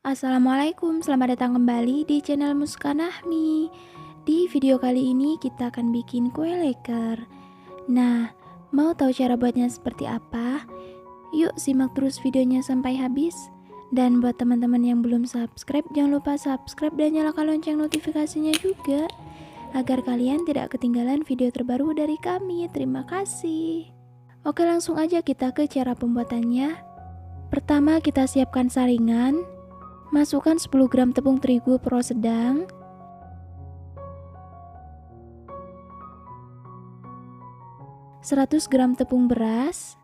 Assalamualaikum, selamat datang kembali di channel Muskanahmi. Di video kali ini kita akan bikin kue leker. Nah, mau tahu cara buatnya seperti apa? Yuk simak terus videonya sampai habis. Dan buat teman-teman yang belum subscribe, jangan lupa subscribe dan nyalakan lonceng notifikasinya juga, agar kalian tidak ketinggalan video terbaru dari kami. Terima kasih. Oke, langsung aja kita ke cara pembuatannya. Pertama, kita siapkan saringan. Masukkan 10 gram tepung terigu pro sedang, 100 gram tepung beras,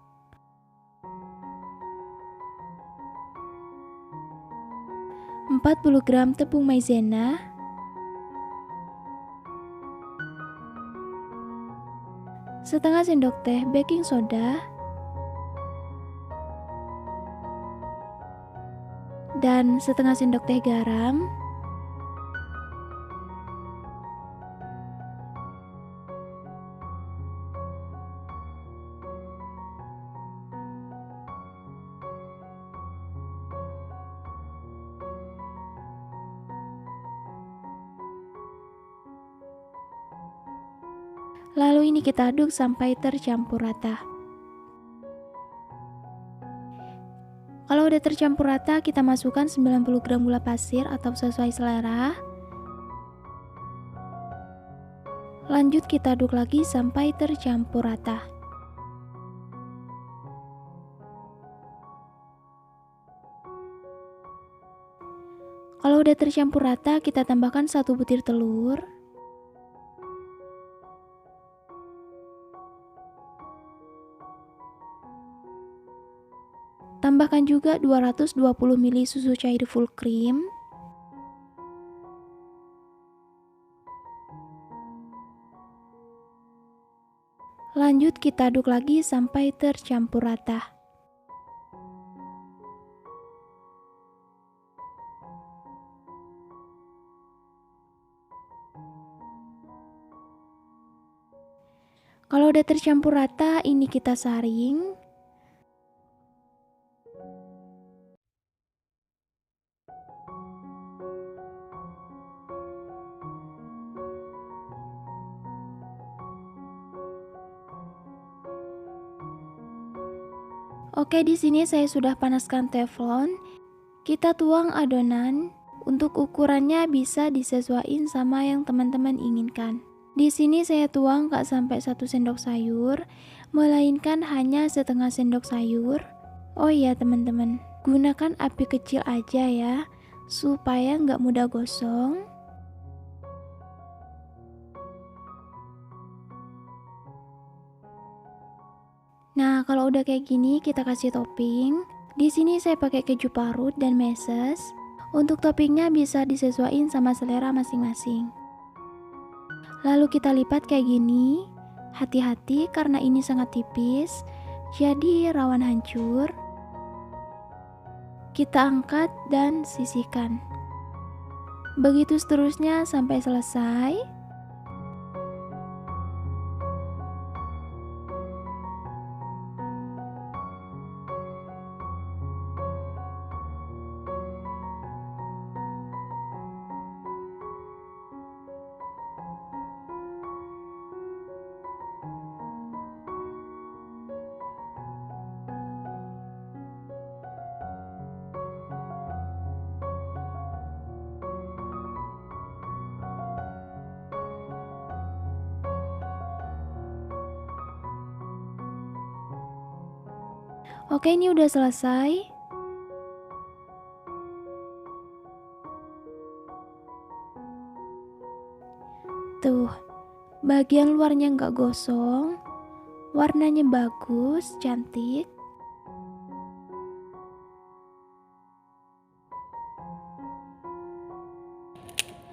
40 gram tepung maizena, setengah sendok teh baking soda, dan setengah sendok teh garam. Lalu ini kita aduk sampai tercampur rata. Kalau udah tercampur rata, kita masukkan 90 gram gula pasir atau sesuai selera. Lanjut kita aduk lagi sampai tercampur rata. Kalau udah tercampur rata, kita tambahkan 1 butir telur. Tambahkan juga 220 ml susu cair full cream. Lanjut kita aduk lagi sampai tercampur rata. Kalau udah tercampur rata, ini kita saring. Oke, di sini saya sudah panaskan teflon. Kita tuang adonan. Untuk ukurannya bisa disesuaikan sama yang teman-teman inginkan. Di sini saya tuang gak sampai 1 sendok sayur, melainkan hanya setengah sendok sayur. Oh iya teman-teman, gunakan api kecil aja ya, supaya nggak mudah gosong. Nah, kalau udah kayak gini, kita kasih topping. Di sini saya pakai keju parut dan meses. Untuk toppingnya bisa disesuaikan sama selera masing-masing. Lalu kita lipat kayak gini. Hati-hati karena ini sangat tipis, jadi rawan hancur. Kita angkat dan sisihkan. Begitu seterusnya sampai selesai. Oke, ini udah selesai. Tuh, bagian luarnya nggak gosong, warnanya bagus, cantik.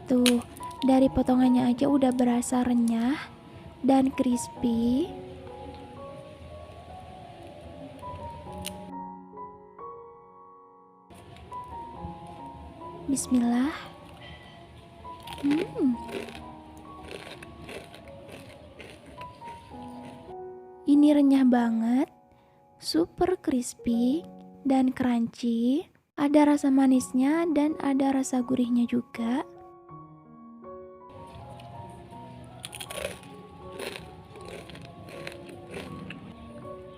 Tuh, dari potongannya aja udah berasa renyah dan crispy. Bismillah. Ini renyah banget, super crispy dan crunchy. Ada rasa manisnya dan ada rasa gurihnya juga.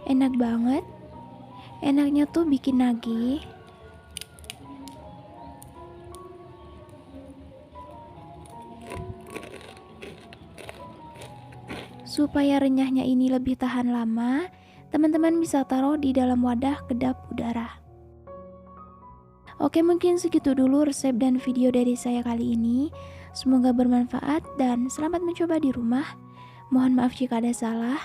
Enak banget. Enaknya tuh bikin nagih. Supaya renyahnya ini lebih tahan lama, teman-teman bisa taruh di dalam wadah kedap udara. Oke, mungkin segitu dulu resep dan video dari saya kali ini. Semoga bermanfaat dan selamat mencoba di rumah. Mohon maaf jika ada salah.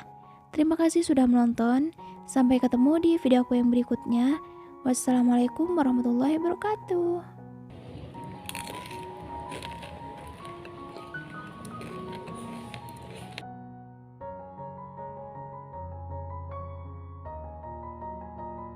Terima kasih sudah menonton. Sampai ketemu di videoku yang berikutnya. Wassalamualaikum warahmatullahi wabarakatuh.